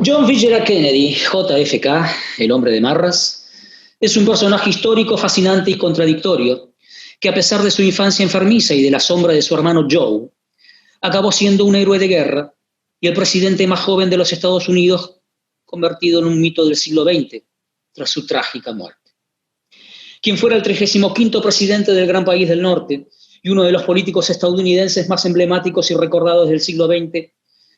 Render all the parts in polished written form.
John Fitzgerald Kennedy, JFK, el hombre de Marras, es un personaje histórico, fascinante y contradictorio, que a pesar de su infancia enfermiza y de la sombra de su hermano Joe, acabó siendo un héroe de guerra y el presidente más joven de los Estados Unidos, convertido en un mito del siglo XX, tras su trágica muerte. Quien fuera el 35º presidente del gran país del norte y uno de los políticos estadounidenses más emblemáticos y recordados del siglo XX,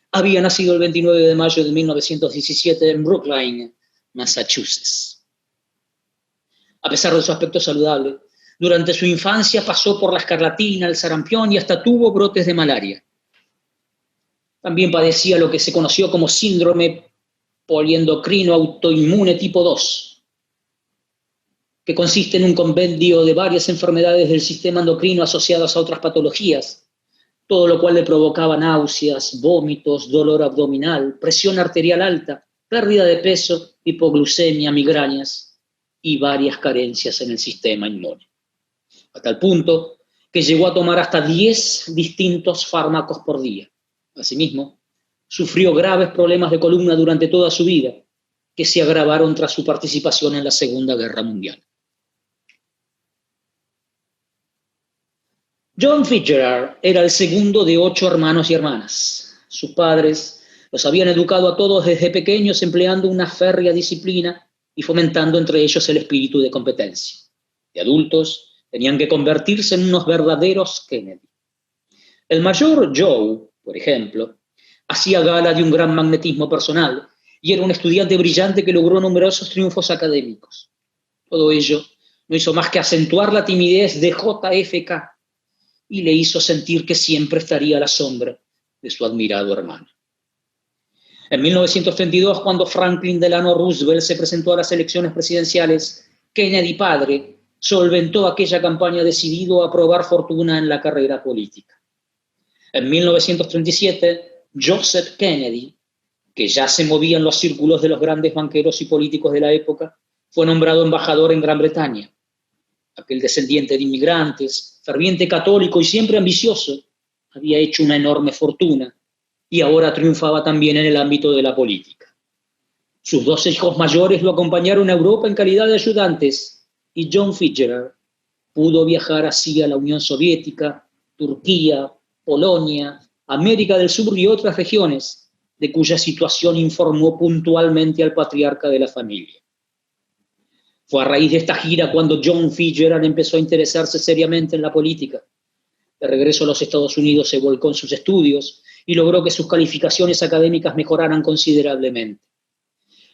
había nacido el 29 de mayo de 1917 en Brookline, Massachusetts. A pesar de su aspecto saludable, durante su infancia pasó por la escarlatina, el sarampión y hasta tuvo brotes de malaria. También padecía lo que se conoció como síndrome poliendocrino autoinmune tipo 2, que consiste en un compendio de varias enfermedades del sistema endocrino asociadas a otras patologías, todo lo cual le provocaba náuseas, vómitos, dolor abdominal, presión arterial alta, pérdida de peso, hipoglucemia, migrañas y varias carencias en el sistema inmune. A tal punto que llegó a tomar hasta 10 distintos fármacos por día. Asimismo, sufrió graves problemas de columna durante toda su vida, que se agravaron tras su participación en la Segunda Guerra Mundial. John Fitzgerald era el segundo de 8 hermanos y hermanas. Sus padres los habían educado a todos desde pequeños empleando una férrea disciplina y fomentando entre ellos el espíritu de competencia. De adultos, tenían que convertirse en unos verdaderos Kennedy. El mayor Joe, por ejemplo, hacía gala de un gran magnetismo personal y era un estudiante brillante que logró numerosos triunfos académicos. Todo ello no hizo más que acentuar la timidez de JFK y le hizo sentir que siempre estaría a la sombra de su admirado hermano. En 1932, cuando Franklin Delano Roosevelt se presentó a las elecciones presidenciales, Kennedy padre solventó aquella campaña decidido a probar fortuna en la carrera política. En 1937, Joseph Kennedy, que ya se movía en los círculos de los grandes banqueros y políticos de la época, fue nombrado embajador en Gran Bretaña. Aquel descendiente de inmigrantes, ferviente católico y siempre ambicioso, había hecho una enorme fortuna y ahora triunfaba también en el ámbito de la política. Sus 2 hijos mayores lo acompañaron a Europa en calidad de ayudantes y John Fitzgerald pudo viajar así a la Unión Soviética, Turquía, Polonia, América del Sur y otras regiones, de cuya situación informó puntualmente al patriarca de la familia. Fue a raíz de esta gira cuando John Fitzgerald empezó a interesarse seriamente en la política. De regreso a los Estados Unidos se volcó en sus estudios y logró que sus calificaciones académicas mejoraran considerablemente.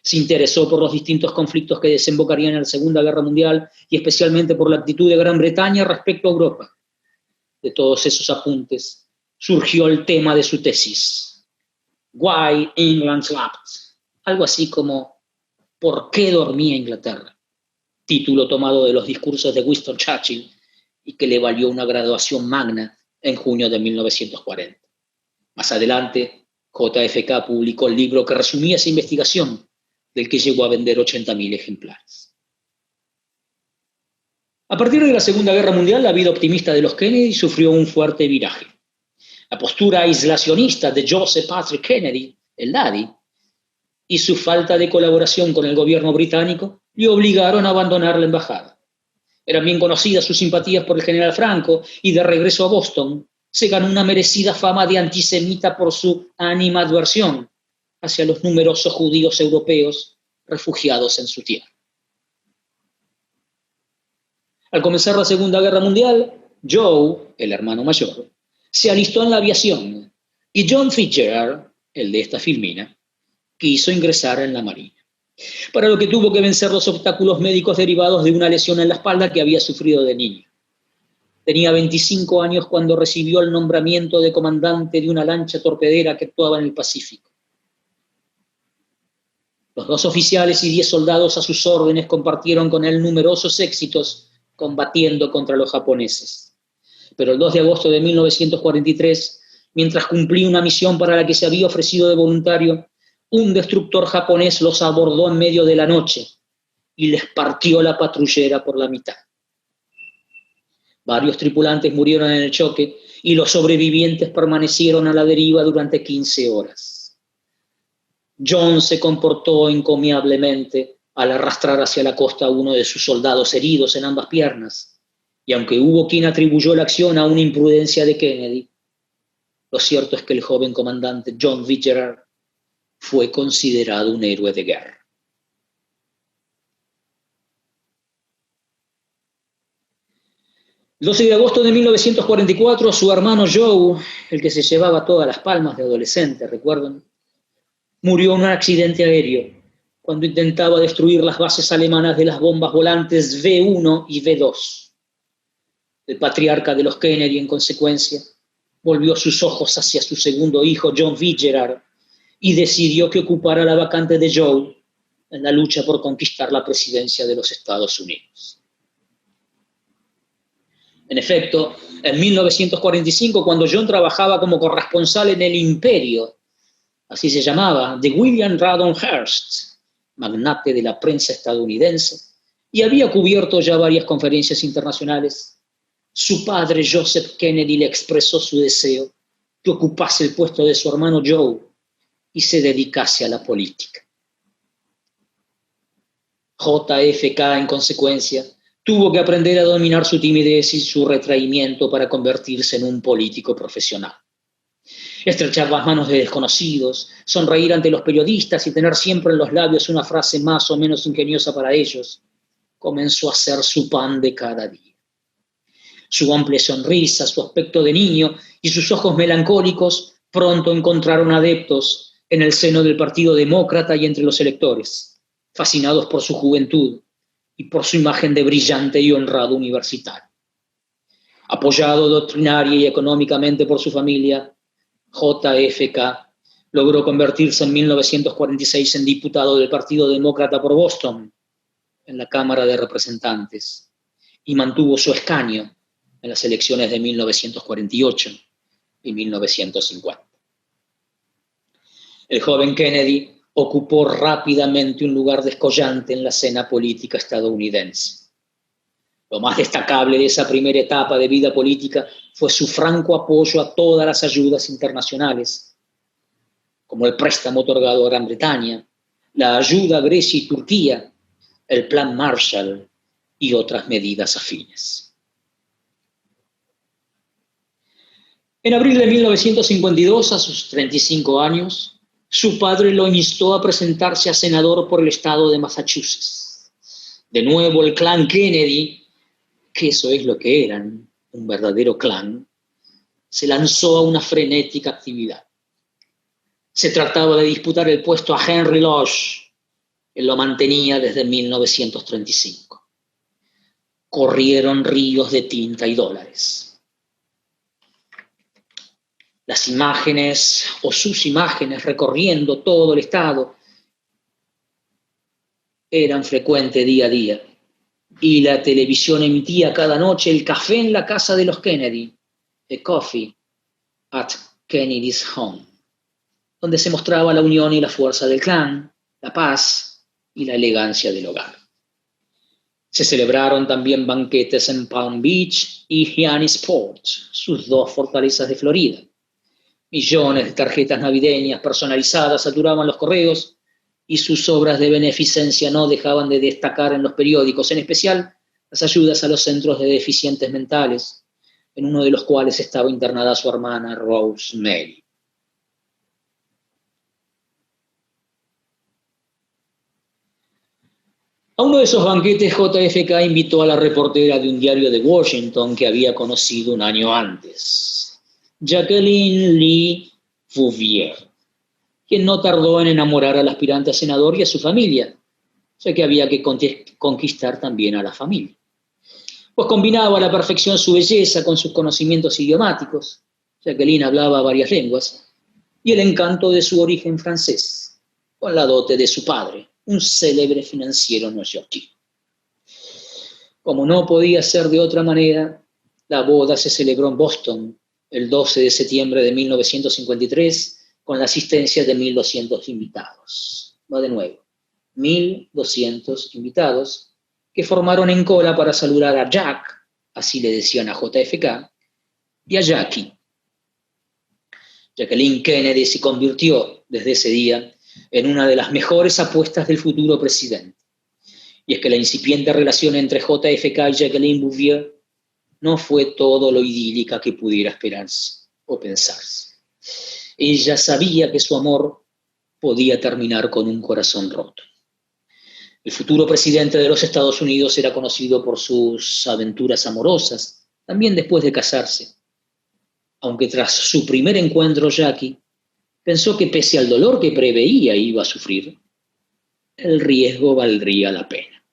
Se interesó por los distintos conflictos que desembocarían en la Segunda Guerra Mundial y especialmente por la actitud de Gran Bretaña respecto a Europa. De todos esos apuntes surgió el tema de su tesis, Why England Slept, algo así como ¿Por qué dormía Inglaterra?, título tomado de los discursos de Winston Churchill y que le valió una graduación magna en junio de 1940. Más adelante, JFK publicó el libro que resumía esa investigación, del que llegó a vender 80.000 ejemplares. A partir de la Segunda Guerra Mundial, la vida optimista de los Kennedy sufrió un fuerte viraje. La postura aislacionista de Joseph Patrick Kennedy, el Daddy, y su falta de colaboración con el gobierno británico le obligaron a abandonar la embajada. Eran bien conocidas sus simpatías por el general Franco y de regreso a Boston se ganó una merecida fama de antisemita por su animadversión hacia los numerosos judíos europeos refugiados en su tierra. Al comenzar la Segunda Guerra Mundial, Joe, el hermano mayor, se alistó en la aviación y John Fitzgerald, el de esta filmina, quiso ingresar en la Marina, para lo que tuvo que vencer los obstáculos médicos derivados de una lesión en la espalda que había sufrido de niño. Tenía 25 años cuando recibió el nombramiento de comandante de una lancha torpedera que actuaba en el Pacífico. Los 2 oficiales y 10 soldados a sus órdenes compartieron con él numerosos éxitos combatiendo contra los japoneses. Pero el 2 de agosto de 1943, mientras cumplía una misión para la que se había ofrecido de voluntario, un destructor japonés los abordó en medio de la noche y les partió la patrullera por la mitad. Varios tripulantes murieron en el choque y los sobrevivientes permanecieron a la deriva durante 15 horas. John se comportó encomiablemente al arrastrar hacia la costa a uno de sus soldados heridos en ambas piernas, y aunque hubo quien atribuyó la acción a una imprudencia de Kennedy, lo cierto es que el joven comandante John Fitzgerald fue considerado un héroe de guerra. El 12 de agosto de 1944, su hermano Joe, el que se llevaba todas las palmas de adolescente, ¿recuerdan?, murió en un accidente aéreo cuando intentaba destruir las bases alemanas de las bombas volantes V-1 y V-2. El patriarca de los Kennedy, en consecuencia, volvió sus ojos hacia su segundo hijo, John Fitzgerald, y decidió que ocupara la vacante de Joe en la lucha por conquistar la presidencia de los Estados Unidos. En efecto, en 1945, cuando John trabajaba como corresponsal en el Imperio, así se llamaba, de William Radon Hearst, magnate de la prensa estadounidense, y había cubierto ya varias conferencias internacionales, su padre Joseph Kennedy le expresó su deseo que ocupase el puesto de su hermano Joe y se dedicase a la política. JFK, en consecuencia, tuvo que aprender a dominar su timidez y su retraimiento para convertirse en un político profesional. Estrechar las manos de desconocidos, sonreír ante los periodistas y tener siempre en los labios una frase más o menos ingeniosa para ellos, comenzó a ser su pan de cada día. Su amplia sonrisa, su aspecto de niño y sus ojos melancólicos pronto encontraron adeptos en el seno del Partido Demócrata y entre los electores, fascinados por su juventud y por su imagen de brillante y honrado universitario. Apoyado doctrinaria y económicamente por su familia, JFK logró convertirse en 1946 en diputado del Partido Demócrata por Boston, en la Cámara de Representantes, y mantuvo su escaño en las elecciones de 1948 y 1950. El joven Kennedy ocupó rápidamente un lugar descollante en la escena política estadounidense. Lo más destacable de esa primera etapa de vida política fue su franco apoyo a todas las ayudas internacionales, como el préstamo otorgado a Gran Bretaña, la ayuda a Grecia y Turquía, el Plan Marshall y otras medidas afines. En abril de 1952, a sus 35 años, su padre lo instó a presentarse a senador por el estado de Massachusetts. De nuevo, el clan Kennedy, que eso es lo que eran, un verdadero clan, se lanzó a una frenética actividad. Se trataba de disputar el puesto a Henry Lodge, que lo mantenía desde 1935. Corrieron ríos de tinta y dólares. Las imágenes o sus imágenes recorriendo todo el estado eran frecuentes día a día. Y la televisión emitía cada noche el café en la casa de los Kennedy, The Coffee at Kennedy's Home, donde se mostraba la unión y la fuerza del clan, la paz y la elegancia del hogar. Se celebraron también banquetes en Palm Beach y Hyannisport, sus dos fortalezas de Florida. Millones de tarjetas navideñas personalizadas saturaban los correos y sus obras de beneficencia no dejaban de destacar en los periódicos, en especial las ayudas a los centros de deficientes mentales, en uno de los cuales estaba internada su hermana Rose Mary. A uno de esos banquetes, JFK invitó a la reportera de un diario de Washington que había conocido un año antes, Jacqueline Lee Bouvier, quien no tardó en enamorar al aspirante a senador y a su familia, ya que había que conquistar también a la familia. Pues combinaba a la perfección su belleza con sus conocimientos idiomáticos, Jacqueline hablaba varias lenguas, y el encanto de su origen francés, con la dote de su padre, un célebre financiero neoyorquino. Como no podía ser de otra manera, la boda se celebró en Boston el 12 de septiembre de 1953 con la asistencia de 1.200 invitados. Va de nuevo, 1.200 invitados que formaron en cola para saludar a Jack, así le decían a JFK, y a Jackie. Jacqueline Kennedy se convirtió desde ese día en una de las mejores apuestas del futuro presidente. Y es que la incipiente relación entre JFK y Jacqueline Bouvier no fue todo lo idílica que pudiera esperarse o pensarse. Ella sabía que su amor podía terminar con un corazón roto. El futuro presidente de los Estados Unidos era conocido por sus aventuras amorosas, también después de casarse. Aunque tras su primer encuentro, Jackie pensó que pese al dolor que preveía iba a sufrir, el riesgo valdría la pena.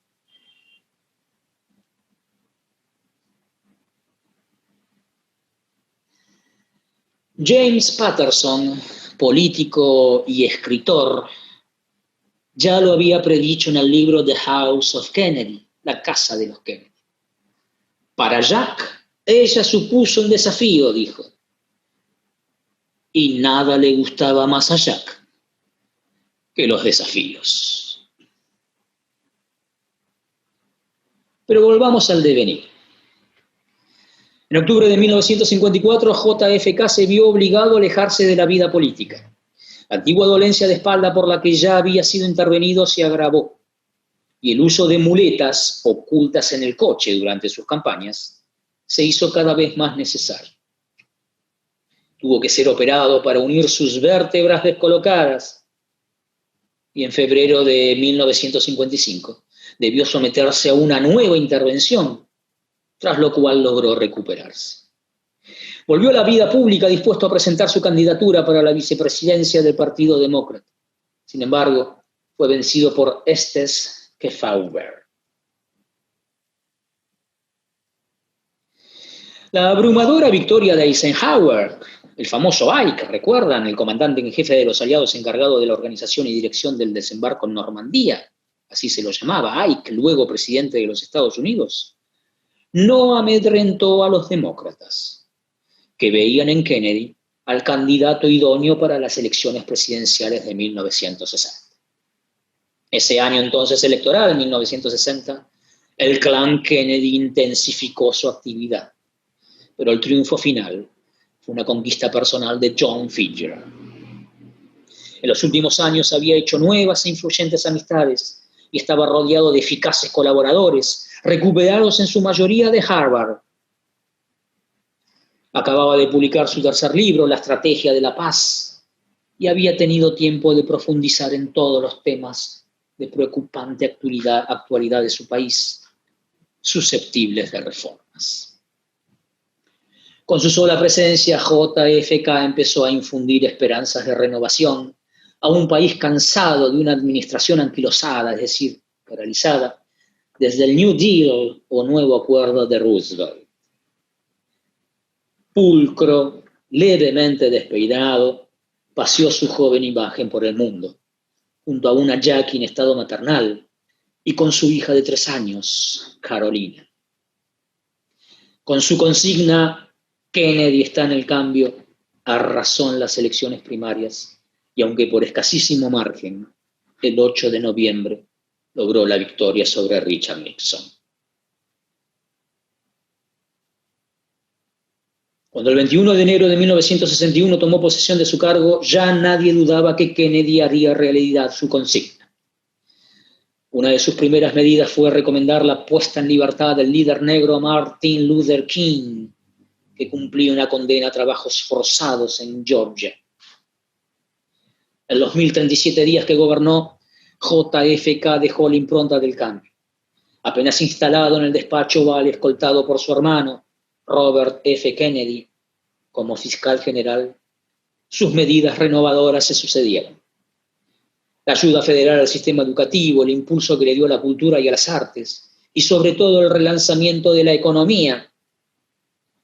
James Patterson, político y escritor, ya lo había predicho en el libro The House of Kennedy, la casa de los Kennedy. Para Jack, ella supuso un desafío, dijo. Y nada le gustaba más a Jack que los desafíos. Pero volvamos al devenir. En octubre de 1954, JFK se vio obligado a alejarse de la vida política. La antigua dolencia de espalda por la que ya había sido intervenido se agravó, y el uso de muletas ocultas en el coche durante sus campañas se hizo cada vez más necesario. Tuvo que ser operado para unir sus vértebras descolocadas, y en febrero de 1955 debió someterse a una nueva intervención, tras lo cual logró recuperarse. Volvió a la vida pública dispuesto a presentar su candidatura para la vicepresidencia del Partido Demócrata. Sin embargo, fue vencido por Estes Kefauver. La abrumadora victoria de Eisenhower, el famoso Ike, ¿recuerdan? El comandante en jefe de los aliados encargado de la organización y dirección del desembarco en Normandía, así se lo llamaba, Ike, luego presidente de los Estados Unidos, no amedrentó a los demócratas, que veían en Kennedy al candidato idóneo para las elecciones presidenciales de 1960. Ese año entonces electoral, 1960, el clan Kennedy intensificó su actividad, pero el triunfo final fue una conquista personal de John Fitzgerald. En los últimos años había hecho nuevas e influyentes amistades y estaba rodeado de eficaces colaboradores, recuperados en su mayoría de Harvard. Acababa de publicar su tercer libro, La Estrategia de la Paz, y había tenido tiempo de profundizar en todos los temas de preocupante actualidad de su país, susceptibles de reformas. Con su sola presencia, JFK empezó a infundir esperanzas de renovación a un país cansado de una administración anquilosada, es decir, paralizada, desde el New Deal o Nuevo Acuerdo de Roosevelt. Pulcro, levemente despeinado, paseó su joven imagen por el mundo, junto a una Jackie en estado maternal y con su hija de 3 años, Carolina. Con su consigna, Kennedy está en el cambio, arrasó en las elecciones primarias y aunque por escasísimo margen, el 8 de noviembre logró la victoria sobre Richard Nixon. Cuando el 21 de enero de 1961 tomó posesión de su cargo, ya nadie dudaba que Kennedy haría realidad su consigna. Una de sus primeras medidas fue recomendar la puesta en libertad del líder negro Martin Luther King, que cumplía una condena a trabajos forzados en Georgia. En los 1037 días que gobernó, JFK dejó la impronta del cambio. Apenas instalado en el despacho Oval, escoltado por su hermano, Robert F. Kennedy, como fiscal general, sus medidas renovadoras se sucedieron. La ayuda federal al sistema educativo, el impulso que le dio a la cultura y a las artes, y sobre todo el relanzamiento de la economía,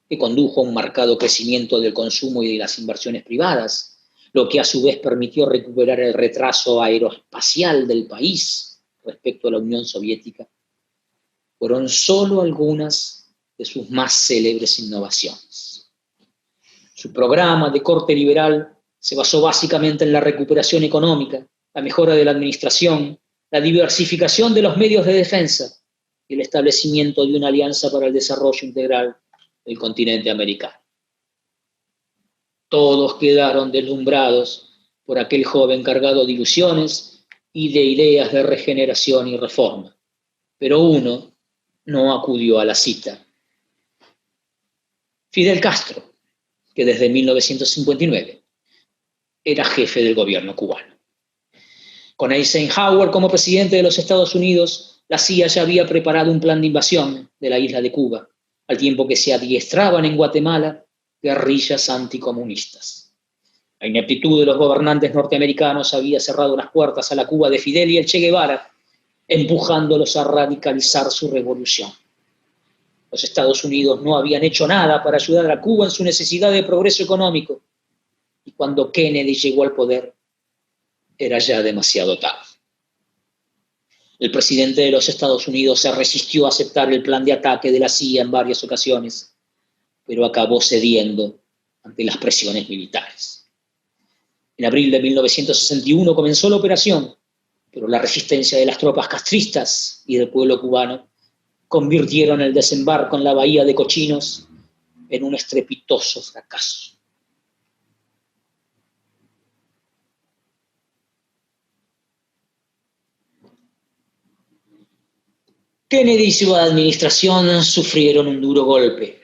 que condujo a un marcado crecimiento del consumo y de las inversiones privadas, lo que a su vez permitió recuperar el retraso aeroespacial del país respecto a la Unión Soviética, fueron solo algunas de sus más célebres innovaciones. Su programa de corte liberal se basó básicamente en la recuperación económica, la mejora de la administración, la diversificación de los medios de defensa y el establecimiento de una alianza para el desarrollo integral del continente americano. Todos quedaron deslumbrados por aquel joven cargado de ilusiones y de ideas de regeneración y reforma. Pero uno no acudió a la cita. Fidel Castro, que desde 1959 era jefe del gobierno cubano. Con Eisenhower como presidente de los Estados Unidos, la CIA ya había preparado un plan de invasión de la isla de Cuba, al tiempo que se adiestraban en Guatemala guerrillas anticomunistas. La ineptitud de los gobernantes norteamericanos había cerrado las puertas a la Cuba de Fidel y el Che Guevara, empujándolos a radicalizar su revolución. Los Estados Unidos no habían hecho nada para ayudar a Cuba en su necesidad de progreso económico, y cuando Kennedy llegó al poder, era ya demasiado tarde. El presidente de los Estados Unidos se resistió a aceptar el plan de ataque de la CIA en varias ocasiones, pero acabó cediendo ante las presiones militares. En abril de 1961 comenzó la operación, pero la resistencia de las tropas castristas y del pueblo cubano convirtieron el desembarco en la bahía de Cochinos en un estrepitoso fracaso. Kennedy y su administración sufrieron un duro golpe,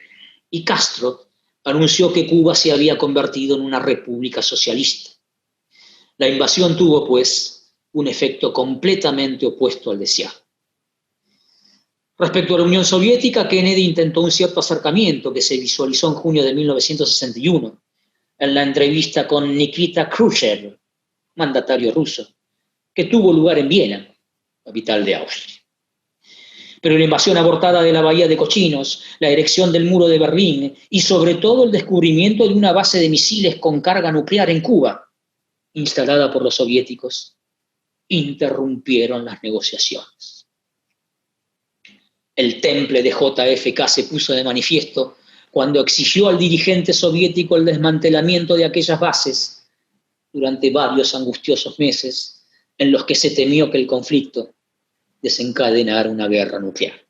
y Castro anunció que Cuba se había convertido en una república socialista. La invasión tuvo, pues, un efecto completamente opuesto al deseado. Respecto a la Unión Soviética, Kennedy intentó un cierto acercamiento que se visualizó en junio de 1961 en la entrevista con Nikita Khrushchev, mandatario ruso, que tuvo lugar en Viena, capital de Austria. Pero la invasión abortada de la bahía de Cochinos, la erección del muro de Berlín y sobre todo el descubrimiento de una base de misiles con carga nuclear en Cuba, instalada por los soviéticos, interrumpieron las negociaciones. El temple de JFK se puso de manifiesto cuando exigió al dirigente soviético el desmantelamiento de aquellas bases durante varios angustiosos meses en los que se temió que el conflicto desencadenara una guerra nuclear.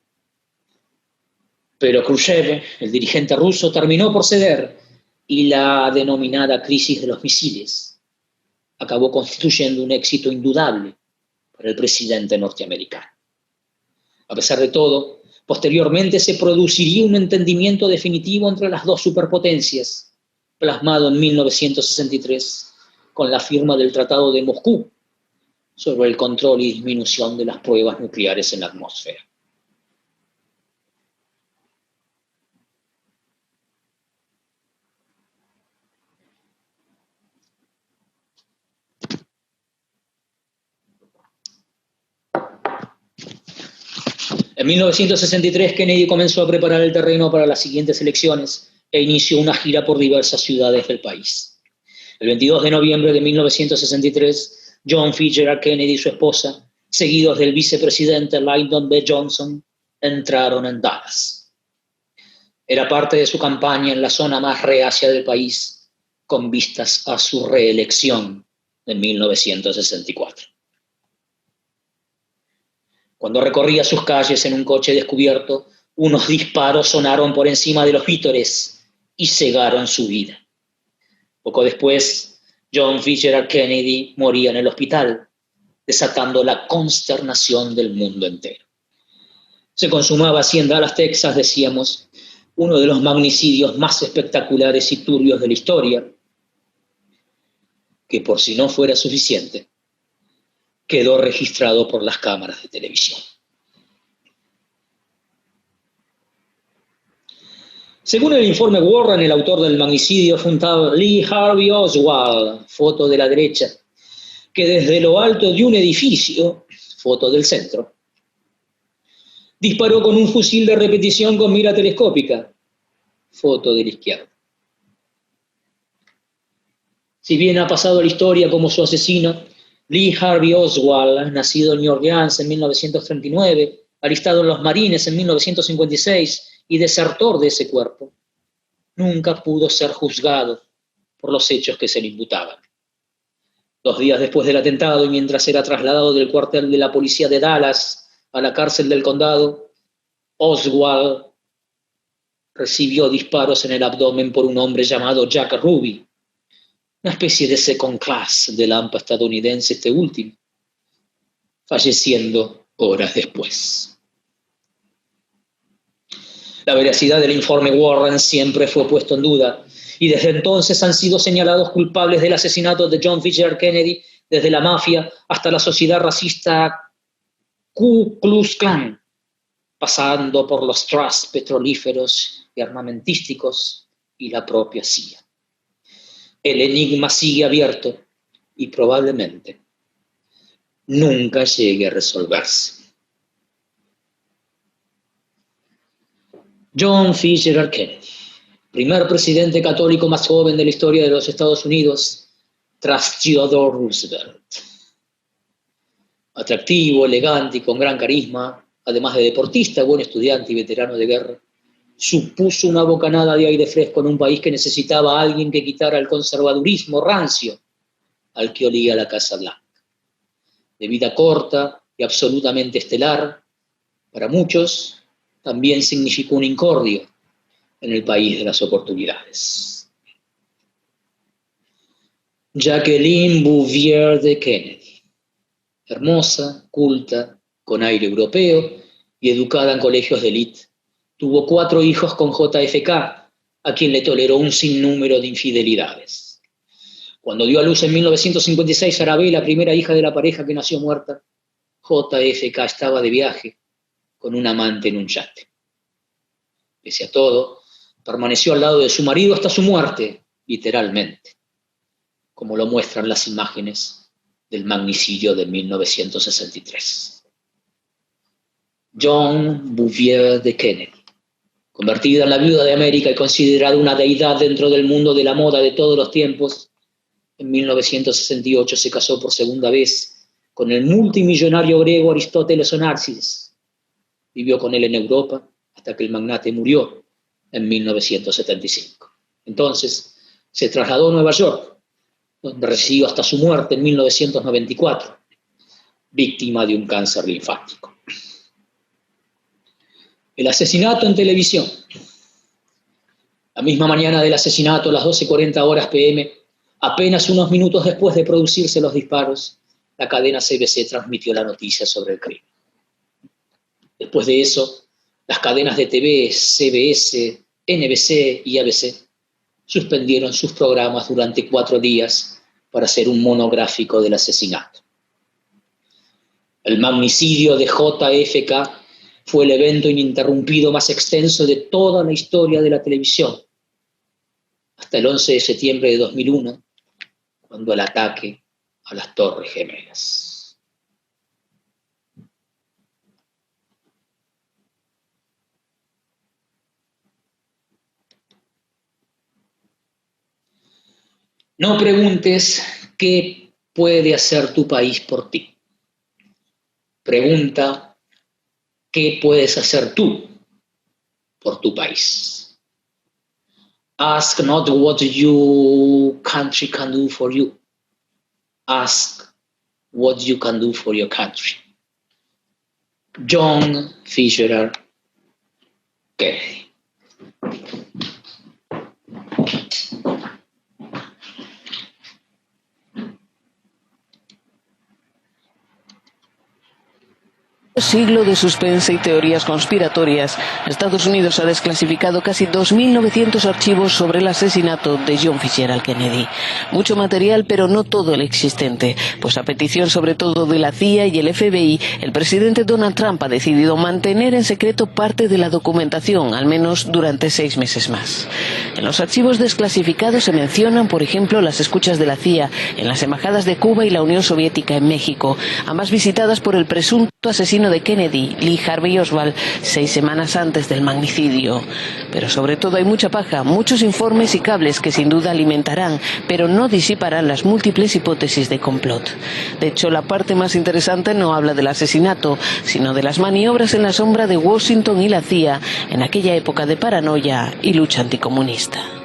Pero Khrushchev, el dirigente ruso, terminó por ceder y la denominada crisis de los misiles acabó constituyendo un éxito indudable para el presidente norteamericano. A pesar de todo, posteriormente se produciría un entendimiento definitivo entre las dos superpotencias, plasmado en 1963 con la firma del Tratado de Moscú sobre el control y disminución de las pruebas nucleares en la atmósfera. En 1963, Kennedy comenzó a preparar el terreno para las siguientes elecciones e inició una gira por diversas ciudades del país. El 22 de noviembre de 1963, John Fitzgerald Kennedy y su esposa, seguidos del vicepresidente Lyndon B. Johnson, entraron en Dallas. Era parte de su campaña en la zona más reacia del país, con vistas a su reelección en 1964. Cuando recorría sus calles en un coche descubierto, unos disparos sonaron por encima de los vítores y cegaron su vida. Poco después, John Fitzgerald Kennedy moría en el hospital, desatando la consternación del mundo entero. Se consumaba así en Dallas, Texas, decíamos, uno de los magnicidios más espectaculares y turbios de la historia, que por si no fuera suficiente, quedó registrado por las cámaras de televisión. Según el informe Warren, el autor del magnicidio fue un tal Lee Harvey Oswald, foto de la derecha, que desde lo alto de un edificio, foto del centro, disparó con un fusil de repetición con mira telescópica, foto de la izquierda. Si bien ha pasado a la historia como su asesino, Lee Harvey Oswald, nacido en New Orleans en 1939, alistado en los Marines en 1956 y desertor de ese cuerpo, nunca pudo ser juzgado por los hechos que se le imputaban. 2 días después del atentado y mientras era trasladado del cuartel de la policía de Dallas a la cárcel del condado, Oswald recibió disparos en el abdomen por un hombre llamado Jack Ruby, una especie de second class del AMPA estadounidense este último, falleciendo horas después. La veracidad del informe Warren siempre fue puesto en duda, y desde entonces han sido señalados culpables del asesinato de John Fitzgerald Kennedy, desde la mafia hasta la sociedad racista Ku Klux Klan, pasando por los trusts petrolíferos y armamentísticos y la propia CIA. El enigma sigue abierto y probablemente nunca llegue a resolverse. John Fitzgerald Kennedy, primer presidente católico más joven de la historia de los Estados Unidos, tras Theodore Roosevelt. Atractivo, elegante y con gran carisma, además de deportista, buen estudiante y veterano de guerra, supuso una bocanada de aire fresco en un país que necesitaba a alguien que quitara el conservadurismo rancio al que olía la Casa Blanca. De vida corta y absolutamente estelar, para muchos también significó un incordio en el país de las oportunidades. Jacqueline Bouvier de Kennedy, hermosa, culta, con aire europeo y educada en colegios de élite, tuvo 4 hijos con JFK, a quien le toleró un sinnúmero de infidelidades. Cuando dio a luz en 1956 a Arabella, la primera hija de la pareja que nació muerta, JFK estaba de viaje con un amante en un yate. Pese a todo, permaneció al lado de su marido hasta su muerte, literalmente, como lo muestran las imágenes del magnicidio de 1963. John Bouvier de Kennedy, convertida en la viuda de América y considerada una deidad dentro del mundo de la moda de todos los tiempos, en 1968 se casó por segunda vez con el multimillonario griego Aristóteles Onassis. Vivió con él en Europa hasta que el magnate murió en 1975. Entonces se trasladó a Nueva York, donde residió hasta su muerte en 1994, víctima de un cáncer linfático. El asesinato en televisión. La misma mañana del asesinato, a las 12:40 p.m., apenas unos minutos después de producirse los disparos, la cadena CBC transmitió la noticia sobre el crimen. Después de eso, las cadenas de TV, CBS, NBC y ABC suspendieron sus programas durante 4 días para hacer un monográfico del asesinato. El magnicidio de JFK fue el evento ininterrumpido más extenso de toda la historia de la televisión, hasta el 11 de septiembre de 2001, cuando el ataque a las Torres Gemelas. No preguntes qué puede hacer tu país por ti. Pregunta qué puedes hacer tú por tu país. Ask not what your country can do for you. Ask what you can do for your country. John Fitzgerald Kennedy. Siglo de suspense y teorías conspiratorias, Estados Unidos ha desclasificado casi 2.900 archivos sobre el asesinato de John Fitzgerald Kennedy. Mucho material, pero no todo el existente, pues a petición sobre todo de la CIA y el FBI, el presidente Donald Trump ha decidido mantener en secreto parte de la documentación, al menos durante 6 meses más. En los archivos desclasificados se mencionan, por ejemplo, las escuchas de la CIA en las embajadas de Cuba y la Unión Soviética en México, ambas visitadas por el presunto asesino de Kennedy, Lee Harvey Oswald, 6 semanas antes del magnicidio. Pero sobre todo hay mucha paja, muchos informes y cables que sin duda alimentarán, pero no disiparán las múltiples hipótesis de complot. De hecho, la parte más interesante no habla del asesinato, sino de las maniobras en la sombra de Washington y la CIA en aquella época de paranoia y lucha anticomunista.